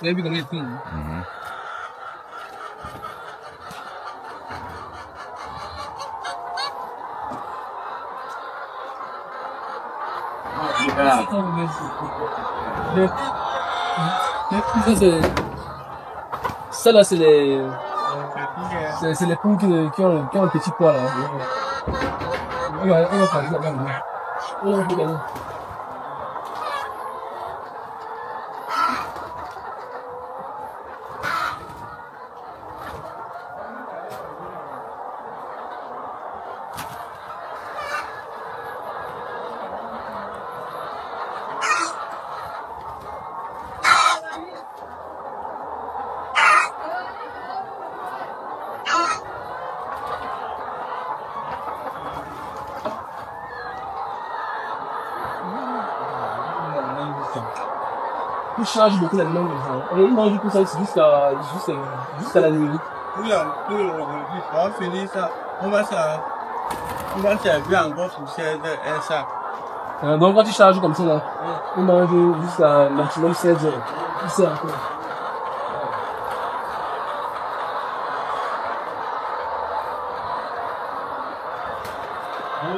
Vous avez vu comment il tourne? Ça là c'est les poules qui ont le petit pois là. On va faire ça même. On va gagner. Il charge beaucoup la langue. Et il mange tout ça jusqu'à la nuit. Oui, on va finir ça. On va servir encore pour faire ça. Donc quand tu charges comme ça là, il mange jusqu'à maximum 16 heures. Il sert encore.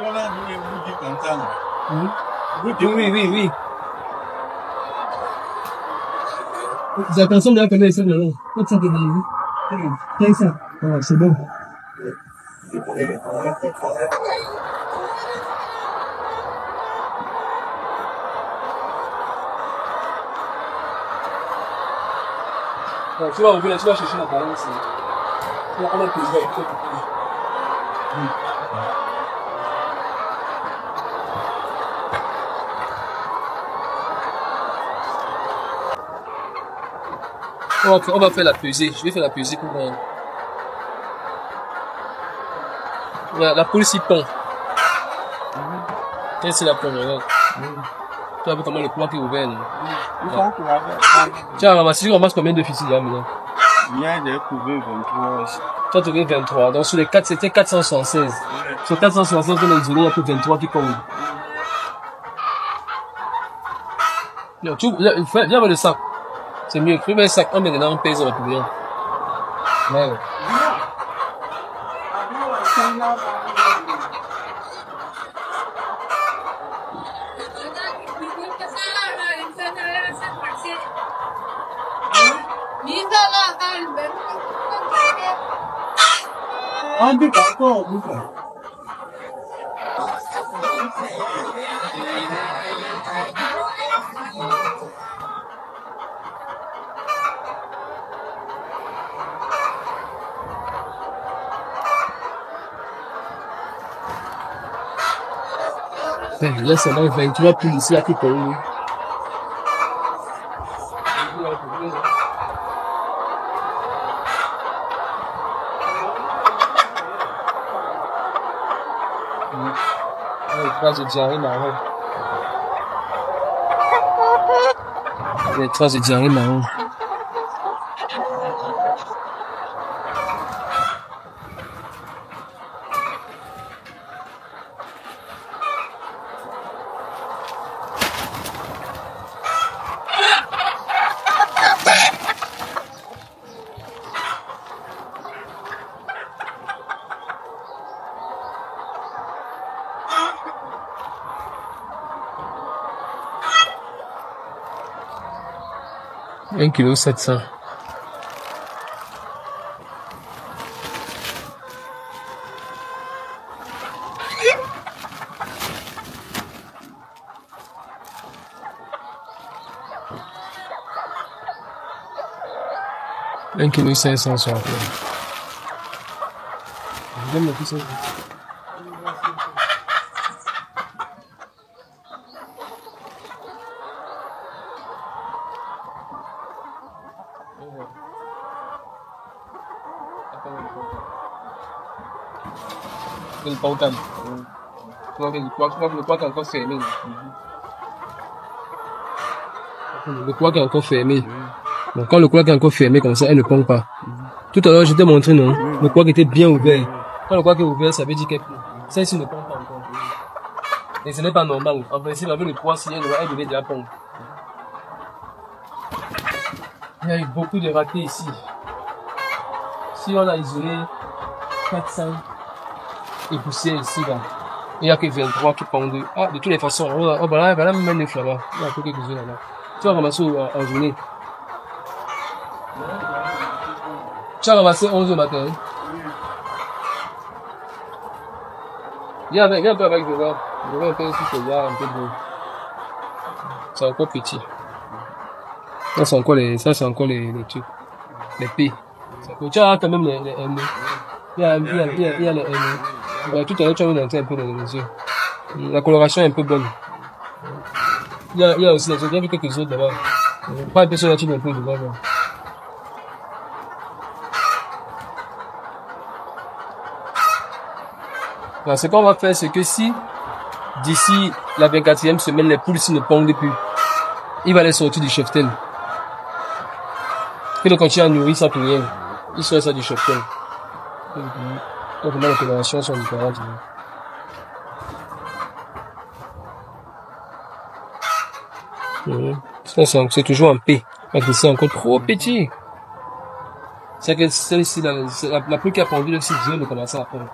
Voilà, vous dites comme ça. Oui. Attention de la caméra, c'est bon. Quand ça te dit, c'est ça. Voilà, c'est bon. Tu vas ouvrir, tu vas chercher la balance. Tu vas avoir plaisir. On va faire la pesée. Je vais faire la pesée pour la poule s'y pond. Qu'est-ce que c'est la pond, regarde. Tu vas voir comment le poids qui est ouvert. Tu as ramassé, tu ramasses combien de ficelles là maintenant? Il y a des couverts 23 aussi. Tu as trouvé 23. Donc sur les 4, c'était 476. Sur 476, on a isolé, il n'y a que 23 qui comptent. Viens voir le sac. C'est mieux. Prenez le sac, on met dedans, on pèse, on va plus bien. Ouais. On dit encore, Là, c'est dans 23 poules ici à Kipoli. Les diarrhée marron. Les traces de diarrhée marron. Un kilo 700. Un kilo 500 sur la plage. J'aime le plus ça. Le pautan. Le poids est encore fermé. Le poids est encore fermé. Donc quand le couac est encore fermé comme ça, elle ne pond pas. Tout à l'heure, je t'ai montré, non? Le couac était bien ouvert. Quand le couac est ouvert, ça veut dire qu'elle pond. Celle-ci ne pond pas encore. Et ce n'est pas normal. En principe, avec le poids, si elle devait déjà pondre. Il y a eu beaucoup de ratés ici. Si on a isolé 400 et poussé ici, là, il n'y a que 23 qui pondent. Ah, de toutes les façons, voilà même 9 là-bas. Il y a un peu quelques-uns là-bas. Tu vas ramasser en journée. Tu as ramassé 11 au matin. Viens un peu avec, je vois. Je vois un peu si c'est là, un peu beau. C'est encore petit. Ça, c'est encore les trucs. Les P. Tu as quand même les M. Il y a les M. Ouais, tout à l'heure, tu as montré un peu dans les yeux. La coloration est un peu bonne. Il y a aussi les autres, il y a quelques autres là-bas. Pas un peu sur la tube un peu devant là. Alors, ce qu'on va faire, c'est que si d'ici la 24e semaine, les poules ici ne pondent plus, il va les sortir du cheptel. Il va continuer à nourrir ça pour rien. Il sort ça du cheptel. Donc, les colorations sont différentes. C'est toujours un P. C'est encore trop petit. C'est que celle-ci, la poule qui a pondu, le 6 ne commence à pondre.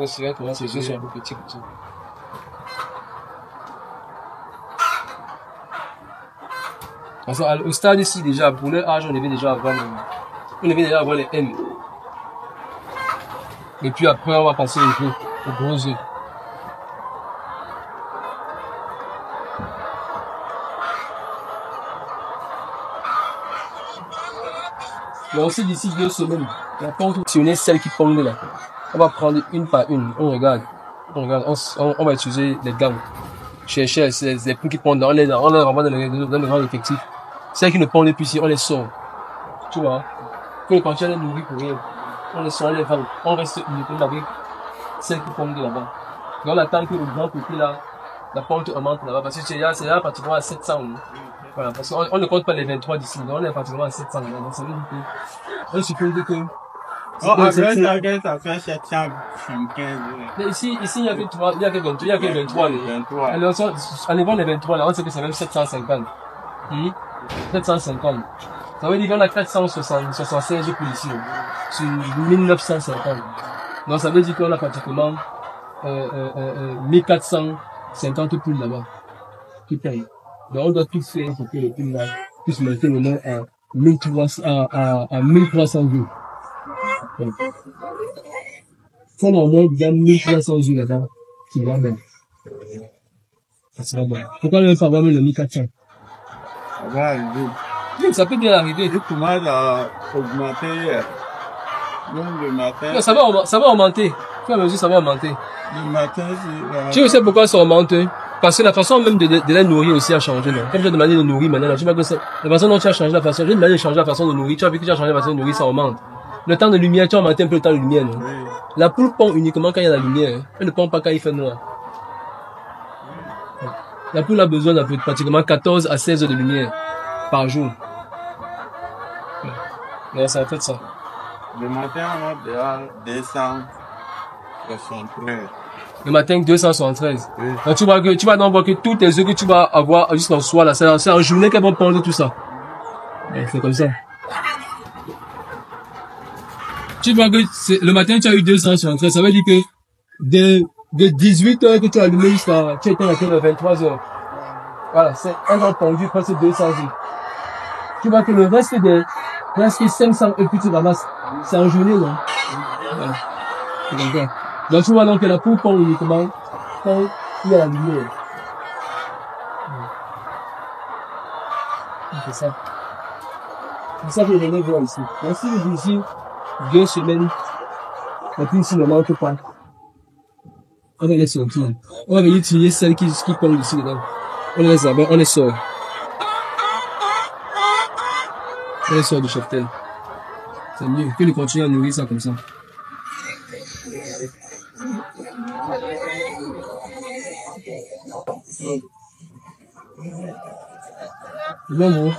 C'est vrai que là, ces yeux sont un peu petits comme ça. Parce qu'au stade ici, déjà, pour leur âge, on devait déjà avoir les M. Et puis après, on va passer aux gros œufs. Mais aussi d'ici 2 semaines, la ponte, si on est celle qui pond là, on va prendre une par une, on regarde, on va utiliser les gammes. Chercher les poules qui pondent, on les renvoie dans le grand effectif. Celles qui ne pondent plus ici, on les sort. Tu vois, pour les continuer à les nourrir pour rien. On les sort, on les vend. On reste uniquement avec celles qui pondent là-bas. Et on attend que le grand côté là, la ponte augmente là-bas, parce que c'est là pratiquement à 700. Voilà, parce qu'on ne compte pas les 23 d'ici, donc on est pratiquement à 700. Donc ça veut dire que, on suppose que, ça fait 750. mais ici, il n'y a que 23, Alors, en élevant les 23, là, on sait que c'est même 750. 750. Ça veut dire qu'on a 476 poules ici, sur 1950. Donc ça veut dire qu'on a pratiquement, 1450 poules là-bas, qui payent. Donc on doit tout faire pour que les poules là puissent monter le nom à 1300 jours. Ça, on a déjà 1300 jours là-bas, c'est vraiment bien. Ça va bon. Pourquoi ne pas avoir même le 1400? Ça va arriver. Oui, ça peut bien arriver. Je commence à augmenter. Donc le matin. Non, ça va augmenter. Tu vas me dire, ça va augmenter. Le matin, Tu sais pourquoi ça augmente? Parce que la façon même de les nourrir aussi a changé, non? Comme j'ai demandé de nourrir maintenant, là, tu vois que la façon dont tu as changé la façon, j'ai demandé de changer la façon de nourrir, tu as vu que tu as changé la façon de nourrir, ça augmente. Le temps de lumière, tu as augmenté un peu le temps de lumière, non? Oui. La poule pond uniquement quand il y a la lumière, elle ne pond pas quand il fait noir. La poule a besoin de pratiquement 14 à 16 heures de lumière par jour. Mais ça a fait ça. Le matin, on a déjà 273. Le matin, 273. Oui. Donc, tu vas donc voir que tous tes œufs que tu vas avoir jusqu'en soir, là, c'est en journée qu'elles vont pondre tout ça. C'est comme ça. Tu vois que le matin, tu as eu 273. Ça veut dire que de 18 heures que tu as allumé jusqu'à, tu as été à 23 heures. Voilà, elles ont pondu presque 200 œufs. Tu vois que le reste presque 500 œufs que tu ramasses, c'est en journée, non? Voilà. C'est comme ça. Donc tu vois donc que la poule pond uniquement quand il y a la lumière. C'est ça. C'est ça que je venais voir ici. Donc si vous disiez 2 semaines, la poule ici ne manque pas. On va les sortir. On va venir tirer celles qui pondent ici dedans. On les laisse là-bas, on les sort. On les sort du cheptel. C'est mieux que de continuer à nourrir ça comme ça. Non, non.